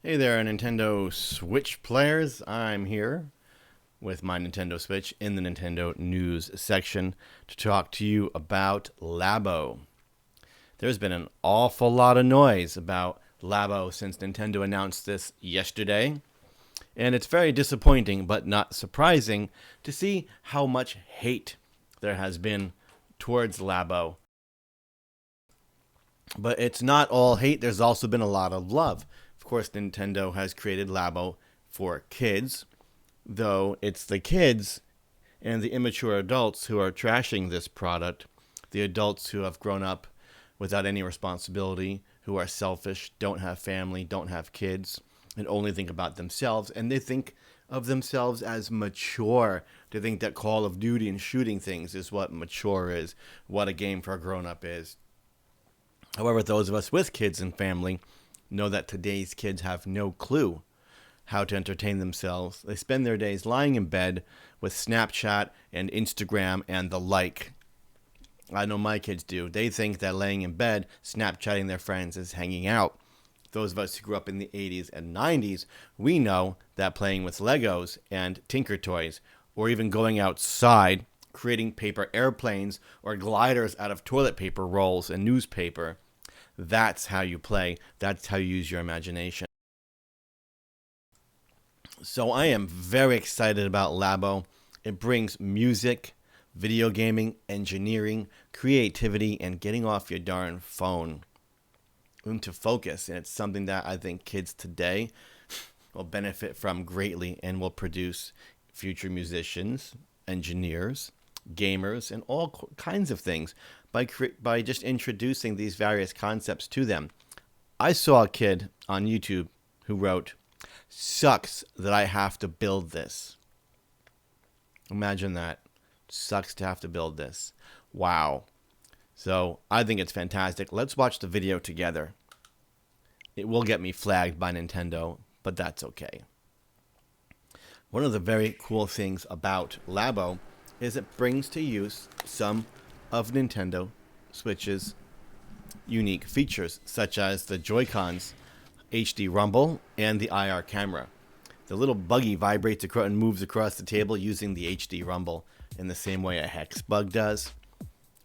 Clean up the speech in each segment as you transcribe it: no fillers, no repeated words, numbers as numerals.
Hey there, Nintendo Switch players. I'm here with my Nintendo Switch in the Nintendo News section to talk to you about LABO. There's been an awful lot of noise about LABO since Nintendo announced this yesterday, and it's very disappointing but not surprising to see how much hate there has been towards LABO. But it's not all hate, there's also been a lot of love. Of course, Nintendo has created LABO for kids, though it's the kids and the immature adults who are trashing this product, the adults who have grown up without any responsibility, who are selfish, don't have family, don't have kids, and only think about themselves, and they think of themselves as mature. They think that Call of Duty and shooting things is what mature is, what a game for a grown-up is. However, those of us with kids and family know that today's kids have no clue how to entertain themselves. They spend their days lying in bed with Snapchat and Instagram and the like. I know my kids do. They think that laying in bed, Snapchatting their friends is hanging out. Those of us who grew up in the 80s and 90s, we know that playing with Legos and Tinker Toys, or even going outside, creating paper airplanes or gliders out of toilet paper rolls and newspaper, that's how you play. That's how you use your imagination. So I am very excited about LABO. It brings music, video gaming, engineering, creativity, and getting off your darn phone into focus. And it's something that I think kids today will benefit from greatly and will produce future musicians, engineers, gamers, and all kinds of things by just introducing these various concepts to them. I saw a kid on YouTube who wrote, "Sucks that I have to build this." Imagine that. Sucks to have to build this. Wow. So I think it's fantastic. Let's watch the video together. It will get me flagged by Nintendo, but that's okay. One of the very cool things about LABO is it brings to use some of Nintendo Switch's unique features, such as the Joy-Cons HD rumble and the IR camera. The little buggy vibrates across and moves across the table using the HD rumble in the same way a hex bug does.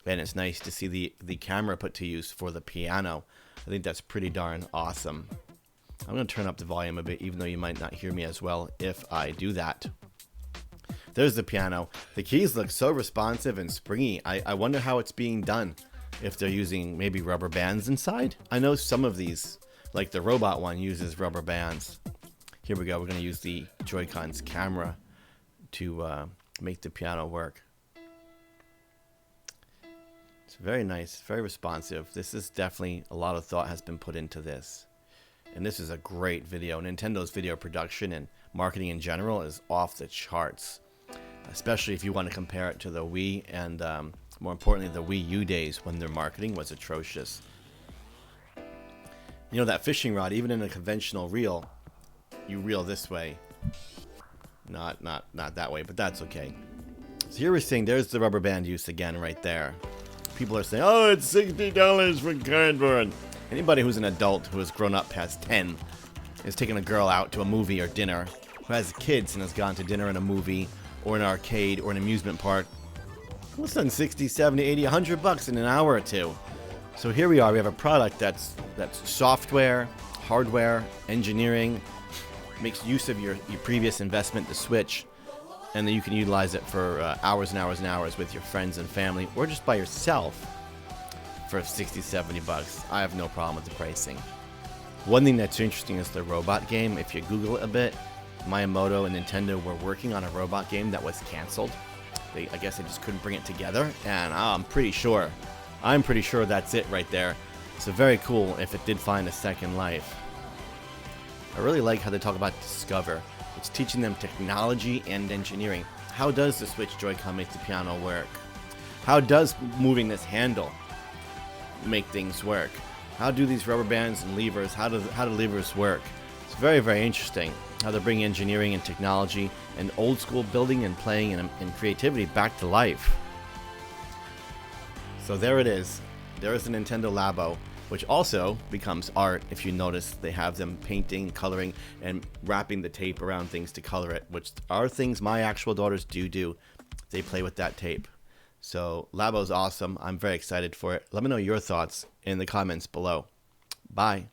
And it's nice to see the camera put to use for the piano. I think that's pretty darn awesome. I'm going to turn up the volume a bit, even though you might not hear me as well if I do that. There's the piano. The keys look so responsive and springy. I wonder how it's being done. If they're using maybe rubber bands inside. I know some of these, like the robot one, uses rubber bands. Here we go. We're going to use the Joy-Con's camera to make the piano work. It's very nice, very responsive. This is definitely a lot of thought has been put into this. And this is a great video. Nintendo's video production and marketing in general is off the charts. Especially if you want to compare it to the Wii and, more importantly, the Wii U days when their marketing was atrocious. You know, that fishing rod, even in a conventional reel, you reel this way. Not that way, but that's okay. So here we're seeing, there's the rubber band use again right there. People are saying, oh, it's $60 for cardboard. Anybody who's an adult who has grown up past 10 is taking a girl out to a movie or dinner, who has kids and has gone to dinner and a movie or an arcade or an amusement park. Less than 60, 70, 80, 100 bucks in an hour or two. So here we are. We have a product that's software, hardware, engineering, makes use of your previous investment, the Switch, and then you can utilize it for hours and hours and hours with your friends and family, or just by yourself for 60, 70 bucks. I have no problem with the pricing. One thing that's interesting is the robot game. If you Google it a bit, Miyamoto and Nintendo were working on a robot game that was canceled. I guess they just couldn't bring it together, and I'm pretty sure that's it right there. So very cool if it did find a second life. I really like how they talk about Discover. It's teaching them technology and engineering. How does the Switch Joy-Con make the piano work? How does moving this handle make things work? How do these rubber bands and levers, how do levers work? It's very, very interesting how they're bringing engineering and technology and old school building and playing and creativity back to life. So there it is. There is the Nintendo LABO. which also becomes art. If you notice, they have them painting, coloring, and wrapping the tape around things to color it, which are things my actual daughters do. They play with that tape. So LABO is awesome. I'm very excited for it. Let me know your thoughts in the comments below. Bye.